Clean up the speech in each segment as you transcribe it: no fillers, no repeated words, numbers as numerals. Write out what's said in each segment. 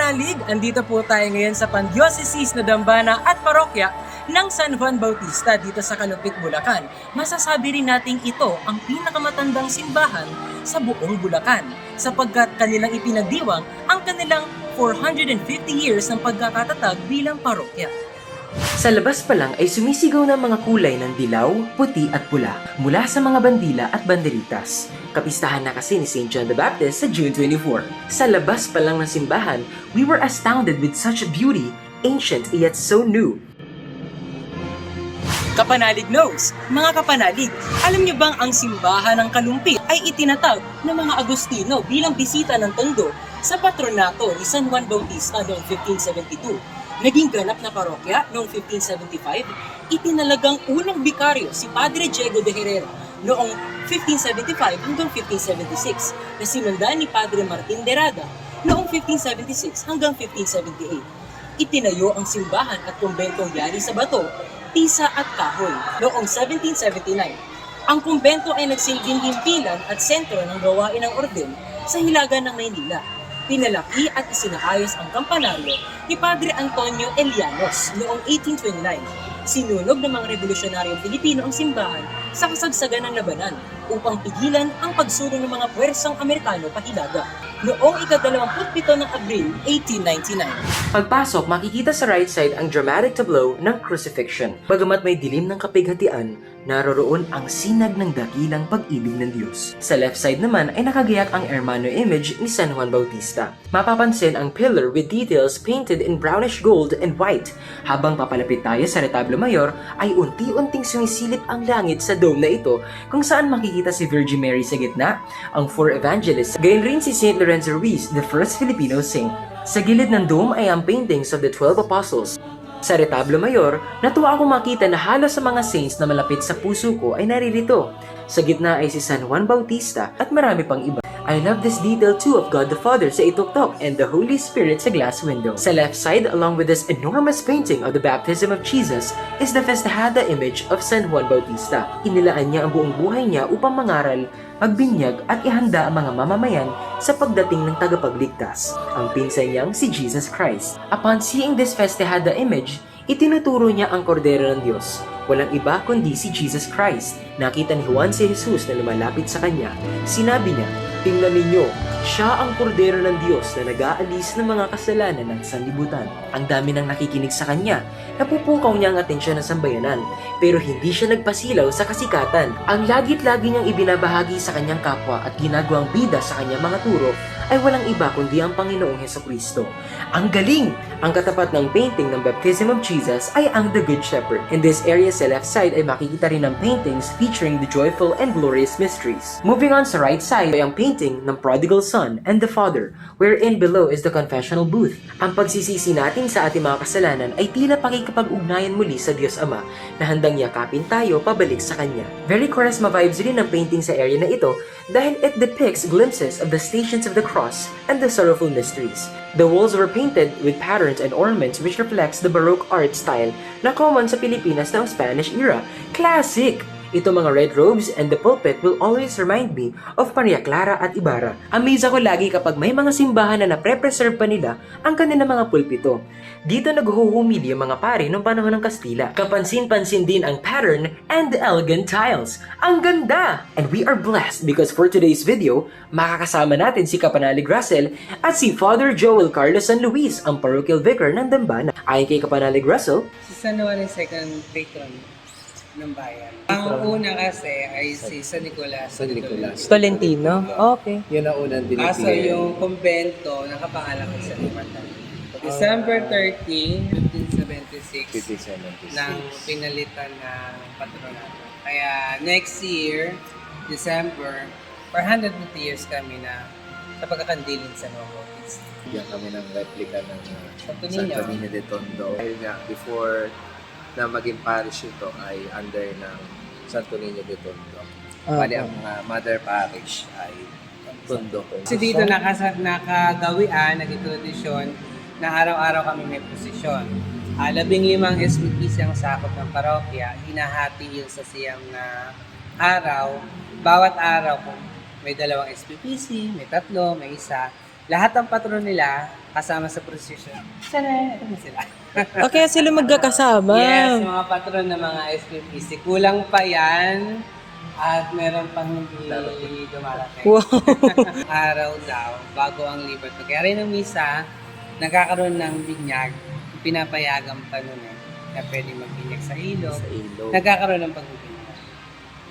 kapanalig, andito po tayo ngayon sa Pandioceses na Dambana at Parokya ng San Juan Bautista dito sa Kalupit, Bulacan. Masasabi rin nating ito ang pinakamatandang simbahan sa buong Bulacan sapagkat kanilang ipinagdiwang ang kanilang 450 years ng pagkakatatag bilang parokya. Sa labas pa lang ay sumisigaw ng mga kulay ng dilaw, puti at pula mula sa mga bandila at banderitas. Kapistahan na kasi ni St. John the Baptist sa June 24. Sa labas pa lang ng simbahan, we were astounded with such beauty, ancient yet so new. Kapanalig knows, mga kapanalig, alam niyo bang ang simbahan ng Kalumpit ay itinatag ng mga Agustino bilang bisita ng Tondo sa patronato ni San Juan Bautista noong 1572. Naging ganap na parokya noong 1575, itinalagang unang bikaryo si Padre Diego de Herrera noong 1575 hanggang 1576 na sinundan ni Padre Martin de Rada noong 1576 hanggang 1578. Itinayo ang simbahan at kumbentong yari sa bato, tisa at kahoy noong 1779. Ang kumbento ay nagsilbing himpilan at sentro ng gawain ng orden sa hilaga ng Maynila. Pinalaki at isinaayos ang kampanaryo ni Padre Antonio Elianos noong 1829. Sinunog ng mga revolusyonaryong Pilipino ang simbahan sa kasagsagan ng labanan upang pigilan ang pagsulong ng mga puwersang Amerikano pahilaga noong ika-27 ng Abril 1899. Pagpasok, makikita sa right side ang dramatic tableau ng crucifixion. Bagamat may dilim ng kapighatian, naroroon ang sinag ng dakilang pag-ibig ng Diyos. Sa left side naman ay nakagayak ang Hermano image ni San Juan Bautista. Mapapansin ang pillar with details painted in brownish gold and white. Habang papalapit tayo sa retablo mayor, ay unti-unting sumisilip ang langit sa dome na ito kung saan makikita si Virgin Mary sa gitna, ang four evangelists, gayon rin si St. Lorenzo Ruiz, the first Filipino saint. Sa gilid ng dome ay ang paintings of the 12 apostles. Sa retablo mayor, natuwa akong makita na halos sa mga saints na malapit sa puso ko ay naririto. Sa gitna ay si San Juan Bautista at marami pang iba. I love this detail too of God the Father sa ituktok and the Holy Spirit sa glass window. Sa left side, along with this enormous painting of the baptism of Jesus, is the Festejada image of San Juan Bautista. Inilaan niya ang buong buhay niya upang mangaral, magbinyag at ihanda ang mga mamamayan sa pagdating ng tagapagligtas, ang pinsan niyang si Jesus Christ. Upon seeing this Festejada image, itinuturo niya ang kordero ng Diyos. Walang iba kundi si Jesus Christ. Nakita ni Juan si Jesus na lumalapit sa kanya. Sinabi niya, "Tingnan ninyo, siya ang kordero ng Diyos na nag-aalis ng mga kasalanan ng sanlibutan." Ang dami nang nakikinig sa kanya. Napupukaw niya ang atensyon ng sambayanan, pero hindi siya nagpasilaw sa kasikatan. Ang lagit-lagi niyang ibinabahagi sa kanyang kapwa at ginagawang bida sa kanyang mga turo ay walang iba kundi ang Panginoong Hesukristo. Ang galing! Ang katapat ng painting ng Baptism of Jesus ay ang The Good Shepherd. In this area sa left side ay makikita rin ang paintings featuring the joyful and glorious mysteries. Moving on sa right side ay ang painting ng Prodigal Son and the Father, wherein below is the confessional booth. Ang pagsisisi natin sa ating mga kasalanan ay tila pakikipag-ugnayan muli sa Diyos Ama na handang yakapin tayo pabalik sa Kanya. Very Quaresma vibes rin ang painting sa area na ito dahil it depicts glimpses of the Stations of the Cross and the Sorrowful Mysteries. The walls were painted with patterns and ornaments which reflects the Baroque art style na common sa Pilipinas noong Spanish era. Classic! Ito mga red robes and the pulpit will always remind me of Maria Clara at Ibarra. Amaze ako lagi kapag may mga simbahan na napre-preserve pa nila ang kanilang mga pulpito. Dito naghuhumili yung mga pari noong panahon ng Kastila. Kapansin-pansin din ang pattern and the elegant tiles. Ang ganda! And we are blessed because for today's video, makakasama natin si Kapanalig Russell at si Father Joel Carlos San Luis, ang parochial vicar ng Dambana. Ayon kay Kapanalig Russell, Si San Juan ang second patron ng bayan. Ang una kasi ay si San Nicolas. San Nicolas. Tolentino. Okay. Yun ang unang Kaso binibigay. yung kumbento nakapangalan kay San Juan. December 30, 1576 57. nang pinalitan ng patronato. Kaya next year, December, 450 years kami na sa pagkakandilin sa Nuevo Bautista. Bigyan kami ng replica ng Santo Santo Niño. Niño de Tondo. Dahil nga, before na maging parish ito ay under ng Santo Niño de Tondo. Bali, ang mother parish ay Tondo. Kasi dito nakagawian, naging tradisyon na araw-araw kami may posisyon. 15 SPPC ang sakop ng parokya, hinahati yun sa siyam na araw. Bawat araw kung may 2 SPPC, may 3, may 1, lahat ng patron nila kasama sa procession. Sana sila. Okay, sila magkakasama. Yes, mga patron ng mga SPPC. Kulang pa yan. At meron pang hindi dumarating. Wow. Araw daw, bago ang libat. Pagkari ng misa, nagkakaroon ng binyag. Pinapayagan pa nun na pwede magbinyag sa ilog. Nagkakaroon ng pagbibinyag.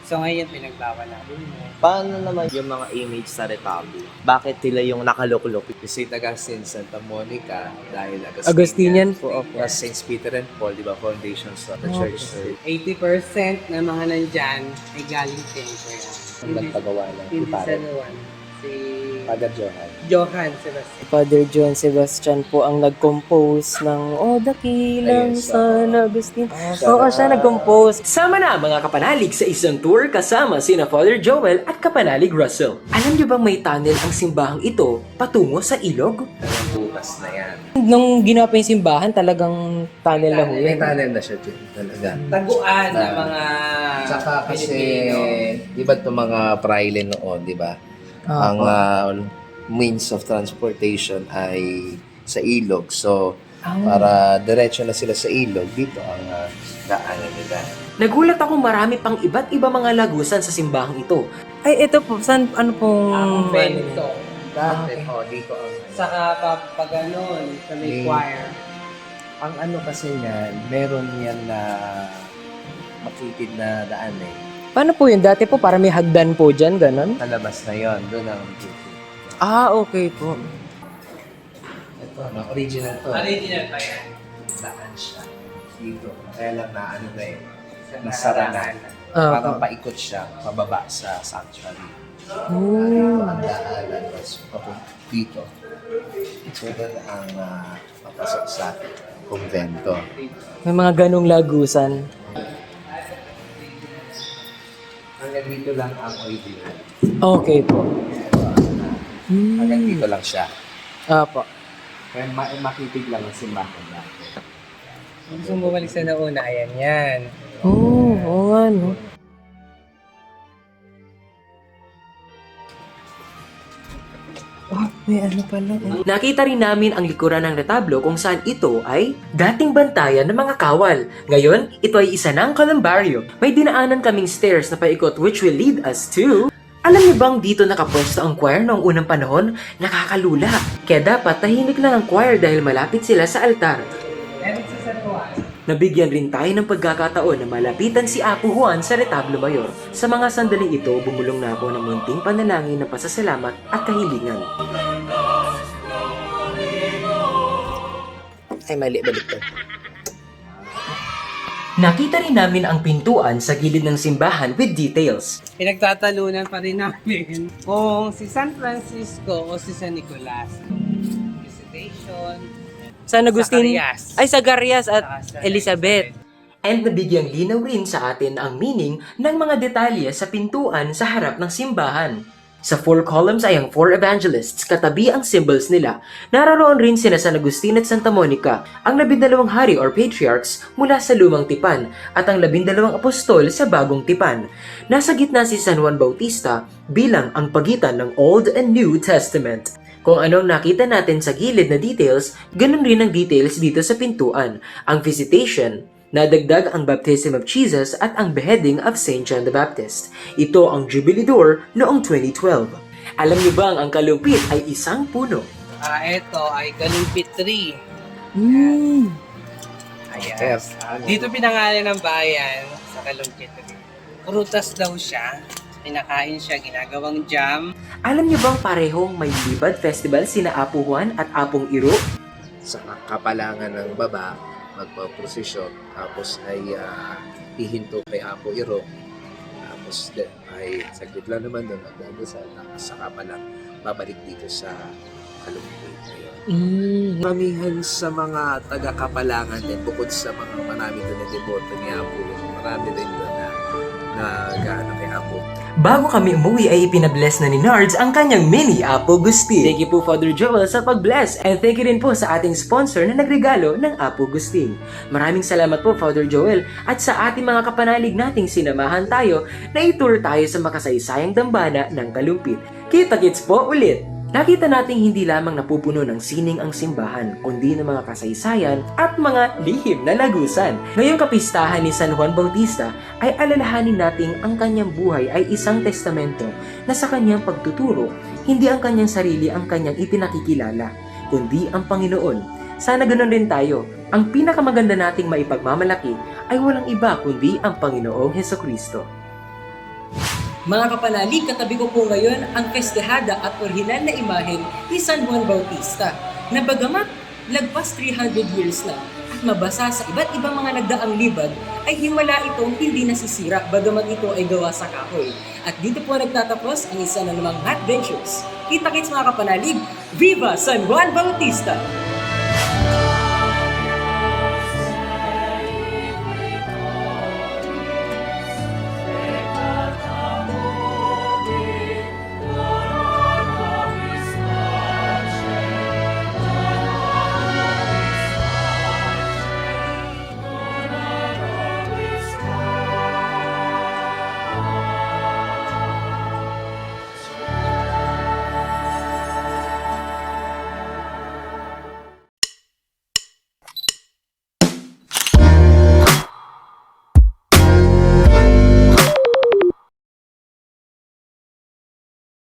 So ngayon, pinagbawal natin. Paano naman yung mga image sa retablo? Bakit sila yung nakaluklok? St. Augustine, Santa Monica, dahil Agustinian po, opo. Plus St. Peter and Paul, di ba, foundations of the church. 80% ng mga nandyan ay galing temple. Nagpagawa ng Hindi sa Pare. Luwan. Si Father Johan. Johan Sebastian. Father John Sebastian po ang nag-compose ng O Dakilang Ayun, San Agustin. siya Oo, na- siya nag-compose. Sama na mga kapanalig sa isang tour kasama sina Father Joel at kapanalig Russell. Alam niyo bang may tunnel ang simbahang ito patungo sa ilog? Ang bukas na yan. Nung ginawa pa yung simbahan, talagang tunnel na ho May yan. tunnel na siya dyan, talaga. Taguan ng mga Tsaka kasi, Pilipino. di ba itong mga praile noon, di ba? Ang means of transportation ay sa ilog. So, para diretso na sila sa ilog, dito ang daanan nila. Nagulat ako marami pang iba't iba mga lagusan sa simbahang ito. Ay, ito po, saan, ano pong... ang bento. Dati, dito ang... Saka pag ganun, sa may May- choir. Ang ano kasi niyan, meron yan na makitid na daan Paano po yun? Dati po, para may hagdan po dyan, ganon? Talabas na yon, doon ang duty. Ah, okay po. Ito, original to. Original pa yan. Daan siya. Dito. Kaya lang na ano na nasara na. Ah, Parang paikot siya, pababa sa sanctuary. Oh. Ang daanan was dito. So, doon ang papasok sa kumbento. May mga ganong lagusan. Hanggang dito lang ang original. Okay po. Hanggang dito lang siya. Apo. Kaya makitig lang ang simbahan natin. Kung gusto mo bumalik sa nauna, ayan yan. Oo nga, no? Oh, may ano pala. Nakita rin namin ang likuran ng retablo kung saan ito ay dating bantayan ng mga kawal. Ngayon, ito ay isa ng columbario. May dinaanan kaming stairs na paikot which will lead us to... Alam niyo bang dito nakapwesto ang choir noong unang panahon? Nakakalula. Kaya dapat tahimik lang ang choir dahil malapit sila sa altar. Meron sa Satuan. Nabigyan rin tayo ng pagkakataon na malapitan si Apo Juan sa Retablo Mayor. Sa mga sandaling ito, bumulong na ako ng munting panalangin ng pasasalamat at kahilingan. Ay, mali, baliktad. Nakita rin namin ang pintuan sa gilid ng simbahan with details. Pinagtatalunan pa rin namin kung si San Francisco o si San Nicolas. Visitation. San Agustin? Zacarias. Ay, Zacarias at Saka sa Elizabeth. And nabigyang linaw rin sa atin ang meaning ng mga detalye sa pintuan sa harap ng simbahan. Sa 4 columns ay ang 4 evangelists, katabi ang symbols nila. Naroon rin sina San Agustin at Santa Monica, ang 12 hari or patriarchs mula sa lumang tipan, at ang 12 apostol sa bagong tipan. Nasa gitna si San Juan Bautista bilang ang pagitan ng Old and New Testament. Kung anong nakita natin sa gilid na details, ganun rin ang details dito sa pintuan. Ang visitation, nadagdag ang baptism of Jesus at ang beheading of St. John the Baptist. Ito ang Jubilee Door noong 2012. Alam niyo bang ang kalumpit ay isang puno? Ito ay Galumpit Tree. Ayan. Yes. Dito pinangalan ng bayan sa Galumpit Tree. Prutas daw siya. Pinakain siya, ginagawang jam. Alam niyo bang parehong may Libad Festival sina Apo Juan at Apong Iro? Sa kapalangan ng baba, magpaprosesyon, tapos ay hihinto kay Apo Iro, tapos ay saglit lang naman doon, magdadasal, tapos saka pa lang babalik dito sa Kalumpit. Maramihan sa mga taga-kapalangan din, bukod sa mga marami doon na deboto ni Apo, marami din doon na gaano kay Apo. Bago kami umuwi ay ipinabless na ni Nards ang kanyang mini Apo Gustin. Thank you po Father Joel sa pag-bless and thank you rin po sa ating sponsor na nagregalo ng Apo Gustin. Maraming salamat po Father Joel at sa ating mga kapanalig nating sinamahan tayo na itour tayo sa makasaysayang dambana ng Kalumpit. Kita-kits po ulit! Nakita nating hindi lamang napupuno ng sining ang simbahan, kundi ng mga kasaysayan at mga lihim na lagusan. Ngayong kapistahan ni San Juan Bautista ay alalahanin nating ang kanyang buhay ay isang testamento na sa kanyang pagtuturo, hindi ang kanyang sarili ang kanyang ipinakikilala, kundi ang Panginoon. Sana ganoon rin tayo. Ang pinakamaganda nating maipagmamalaki ay walang iba kundi ang Panginoong Hesukristo. Mga kapanalig, katabi ko po ngayon ang festehada at orihinal na imahen ni San Juan Bautista na bagamat lagpas 300 years na at mabasa sa iba't ibang mga nagdaang libag ay himala itong hindi nasisira bagamat ito ay gawa sa kahoy. At dito po nagtatapos ang isa na namang Hot Ventures. Kita-kits mga kapanalig, Viva San Juan Bautista!